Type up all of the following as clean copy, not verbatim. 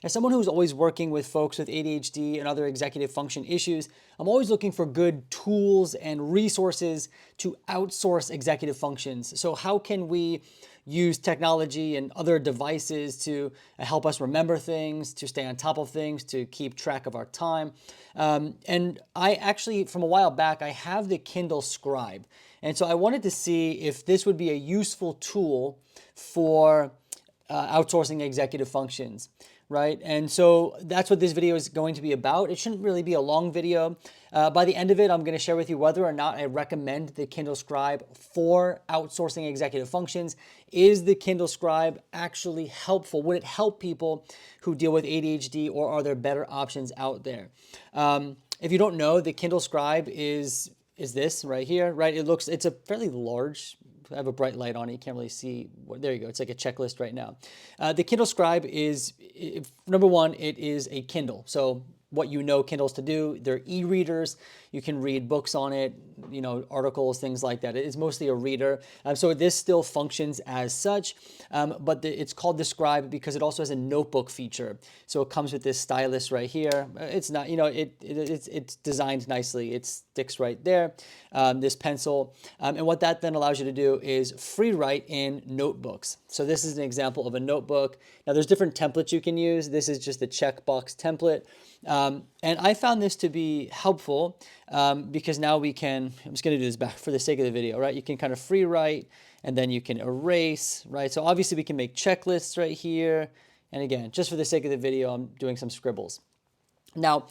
As someone who's always working with folks with ADHD and other executive function issues, I'm always looking for good tools and resources to outsource executive functions. So how can we use technology and other devices to help us remember things, to stay on top of things, to keep track of our time? And I actually, from a while back, I have the Kindle Scribe. And so I wanted to see if this would be a useful tool for outsourcing executive functions, right? And so that's what this video is going to be about. It shouldn't really be a long video. By the end of it, I'm going to share with you whether or not I recommend the Kindle Scribe for outsourcing executive functions. Is the Kindle Scribe actually helpful? Would it help people who deal with ADHD, or are there better options out there? If you don't know, the Kindle Scribe is this right here, right? It's a fairly large, I have a bright light on it. You can't really see. There you go. It's like a checklist right now. The Kindle Scribe is, number one, it is a Kindle. So what you know Kindles to do, they're e-readers. You can read books on it, articles, things like that. It is mostly a reader. So this still functions as such, but it's called the Scribe because it also has a notebook feature. So it comes with this stylus right here. It's not, it's designed nicely. It sticks right there, this pencil. And what that then allows you to do is free write in notebooks. So this is an example of a notebook. Now there's different templates you can use. This is just a checkbox template. And I found this to be helpful because now we can, I'm just going to do this back for the sake of the video, right? You can kind of free write and then you can erase, right? So obviously we can make checklists right here. And again, just for the sake of the video, I'm doing some scribbles. Now,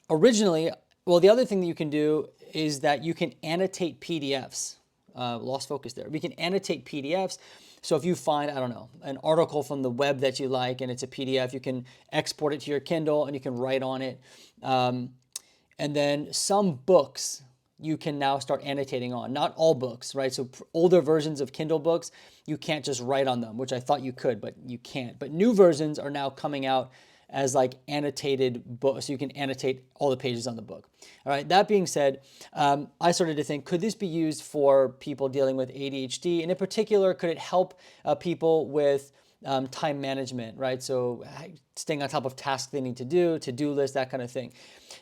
originally, well, the other thing that you can do is that you can annotate PDFs. Lost focus there. We can annotate PDFs. So if you find, I don't know, an article from the web that you like and it's a PDF, you can export it to your Kindle and you can write on it. And then some books you can now start annotating on. Not all books, right? So older versions of Kindle books, you can't just write on them, which I thought you could, but you can't. But new versions are now coming out as like annotated books, so you can annotate all the pages on the book. All right, that being said, I started to think, could this be used for people dealing with ADHD? And in particular, could it help people with time management, right? So staying on top of tasks they need to do, to-do list, that kind of thing.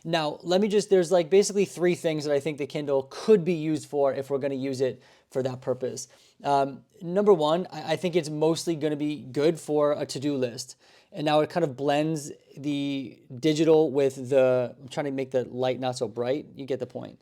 Now, there's like basically three things that I think the Kindle could be used for if we're gonna use it for that purpose. Number one, I think it's mostly gonna be good for a to-do list. And now it kind of blends the digital with I'm trying to make the light not so bright. You get the point.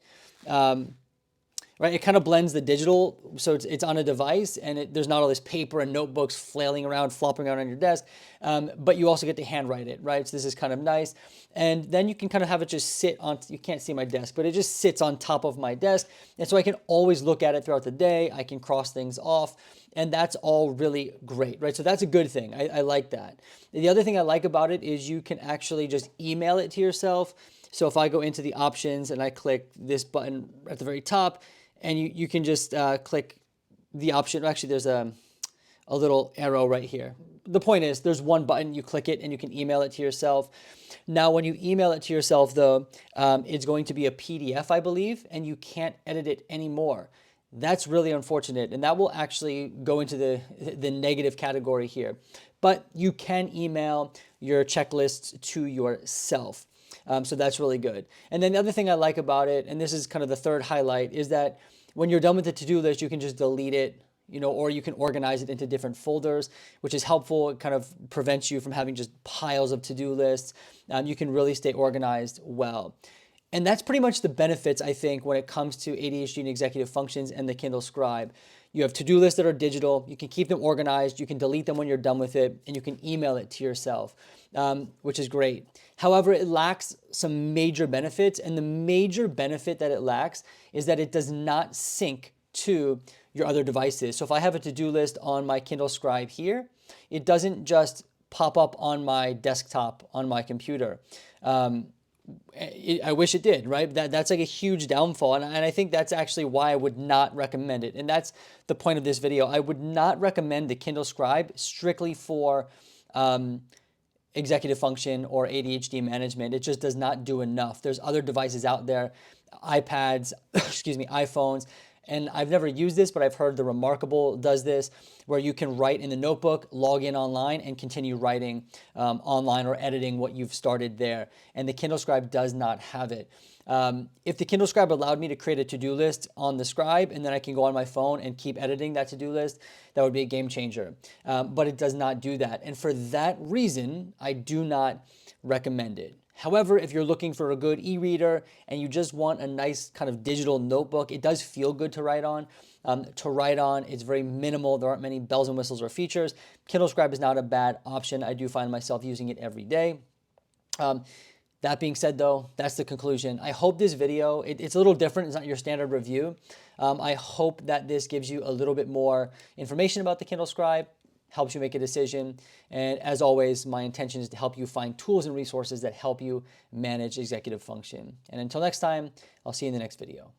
Right? It kind of blends the digital, so it's on a device, and there's not all this paper and notebooks flailing around, flopping around on your desk, but you also get to handwrite it, right? So this is kind of nice. And then you can kind of have it just sit on, you can't see my desk, but it just sits on top of my desk. And so I can always look at it throughout the day. I can cross things off, and that's all really great, right? So that's a good thing. I like that. The other thing I like about it is you can actually just email it to yourself. So if I go into the options and I click this button at the very top, and you can just click the option. Actually, there's a little arrow right here. The point is, there's one button, you click it, and you can email it to yourself. Now, when you email it to yourself, though, it's going to be a PDF, I believe, and you can't edit it anymore. That's really unfortunate, and that will actually go into the negative category here. But you can email your checklists to yourself. So that's really good. And then the other thing I like about it, and this is kind of the third highlight, is that when you're done with the to-do list, you can just delete it, or you can organize it into different folders, which is helpful. It kind of prevents you from having just piles of to-do lists. You can really stay organized well. And that's pretty much the benefits, I think, when it comes to ADHD and executive functions and the Kindle Scribe. You have to-do lists that are digital. You can keep them organized. You can delete them when you're done with it, and you can email it to yourself, which is great. However, it lacks some major benefits, and the major benefit that it lacks is that it does not sync to your other devices. So if I have a to-do list on my Kindle Scribe here, it doesn't just pop up on my desktop on my computer. I wish it did, right? That's like a huge downfall. And I think that's actually why I would not recommend it. And that's the point of this video. I would not recommend the Kindle Scribe strictly for executive function or ADHD management. It just does not do enough. There's other devices out there, iPads, excuse me, iPhones, And I've never used this, but I've heard the Remarkable does this, where you can write in the notebook, log in online, and continue writing online or editing what you've started there. And the Kindle Scribe does not have it. If the Kindle Scribe allowed me to create a to-do list on the Scribe, and then I can go on my phone and keep editing that to-do list, that would be a game changer. But it does not do that. And for that reason, I do not recommend it. However, if you're looking for a good e-reader and you just want a nice kind of digital notebook, it does feel good to write on. It's very minimal. There aren't many bells and whistles or features. Kindle Scribe is not a bad option. I do find myself using it every day. That being said, though, that's the conclusion. I hope this video, it's a little different. It's not your standard review. I hope that this gives you a little bit more information about the Kindle Scribe, helps you make a decision. And as always, my intention is to help you find tools and resources that help you manage executive function. And until next time, I'll see you in the next video.